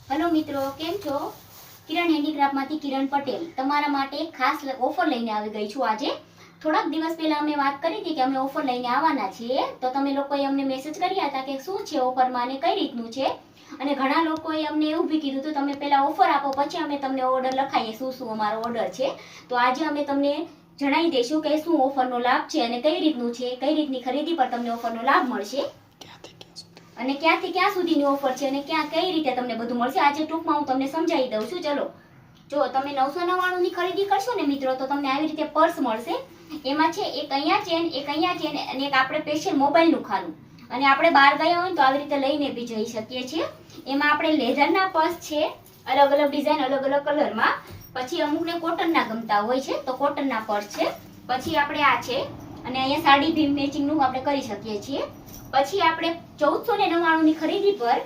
Hello मित्रों, केम छो? किरण हेन्डीक्राफ्टमांथी किरण पटेल तमारा माटे खास ऑफर लईने આવી ગઈ છું। આજે થોડાક દિવસ પહેલા અમે વાત કરી હતી કે અમે ઓફર લઈને આવવાના છીએ, તો તમે લોકોએ અમને મેસેજ કર્યા હતા કે શું છે ઓફરમાં અને કઈ રીતનું છે, અને ઘણા લોકોએ અમને એવું બી કીધું હતું તમે પહેલા ઓફર આપો પછી અમે તમને ઓર્ડર લખાઈએ શું શું અમારો ઓર્ડર છે। તો આજે અમે તમને જણાવી દઈશું કે શું ઓફરનો લાભ છે અને કઈ રીતનું છે, કઈ રીતની ખરીદી પર તમને ઓફરનો લાભ મળશે અને ક્યાંથી ક્યાં સુધીની ઓફર છે અને ક્યાં કઈ રીતે તમને બધું મળશે। આજે ટૂંકમાં હું તમને સમજાવી દઉં છું। ચલો, જો તમે 999 ની ખરીદી કરશો ને મિત્રો, તો તમને આવી રીતે પર્સ મળશે। એમાં છે એક અહીંયા ચેન, એક અહીંયા ચેન અને એક આપણે સ્પેશિયલ મોબાઈલનું ખાનું, અને આપણે બહાર ગયા હોય તો આવી રીતે લઈને બી જઈ શકીએ છીએ। એમાં આપણે લેધરના પર્સ છે, અલગ અલગ ડિઝાઇન, અલગ અલગ કલરમાં। પછી અમુકને કોટનના ગમતા હોય છે તો કોટનના પર્સ છે। પછી આપણે આ છે, અને અહીંયા સાડી ભી મેચિંગનું આપણે કરી શકીએ છીએ। પછી આપણે 1499 ની ખરીદી પર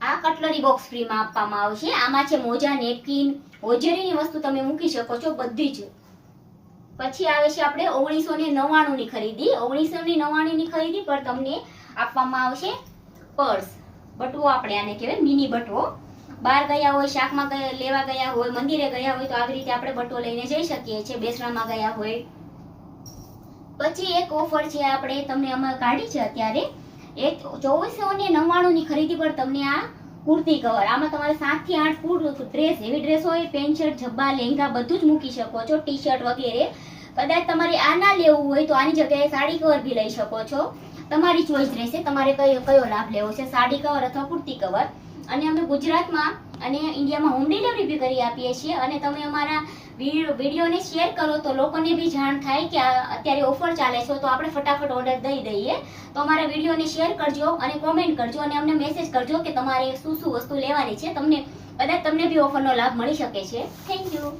આ કટલરી બોક્સ ફ્રીમાં આપવામાં આવશે। આમાં છે મોજા, નેપકિન, હોજરીની વસ્તુ તમે મૂકી શકો છો બધી જ। પછી આવે છે આપણે 1999 ની ખરીદી। 1999 ની ખરીદી પર તમને આપવામાં આવશે પર્સ, બટવો આપણે આને કહેવાય, મિની બટવો। બહાર ગયા હોય, શાકમાં લેવા ગયા હોય, મંદિરે ગયા હોય તો આવી રીતે આપણે બટવો લઈને જઈ શકીએ છીએ, બેસણામાં ગયા હોય। પછી એક ઓફર છે આપણે તમને અમે કાઢી છે અત્યારે, એક 2499 ની ખરીદી પર તમને આ કુર્તી કવર, આમાં તમારે 7 થી 8 ફૂટ ડ્રેસ, હેવી ડ્રેસ હોય, પેન્ટ શર્ટ, જબ્બા, લેંગા બધું જ મૂકી શકો છો, ટી શર્ટ વગેરે। કદાચ તમારે આ ના લેવું હોય તો આની જગ્યાએ સાડી કવર બી લઈ શકો છો, તમારી ચોઈસ રહેશે તમારે કયો લાભ લેવો છે, સાડી કવર અથવા કુર્તી કવર। અને અમે ગુજરાતમાં અને ઇન્ડિયામાં હોમ ડિલિવરી બી કરી આપીએ છીએ, અને તમે અમારા વિડીયોને શેર કરો તો લોકોને બી જાણ થાય કે અત્યારે ઓફર ચાલે છે, તો આપણે ફટાફટ ઓર્ડર દઈ દઈએ। તો અમારા વિડીયોને શેર કરજો અને કોમેન્ટ કરજો અને અમને મેસેજ કરજો કે તમારે શું શું વસ્તુ લેવાની છે, કદાચ તમને બી ઓફરનો લાભ મળી શકે છે। Thank you.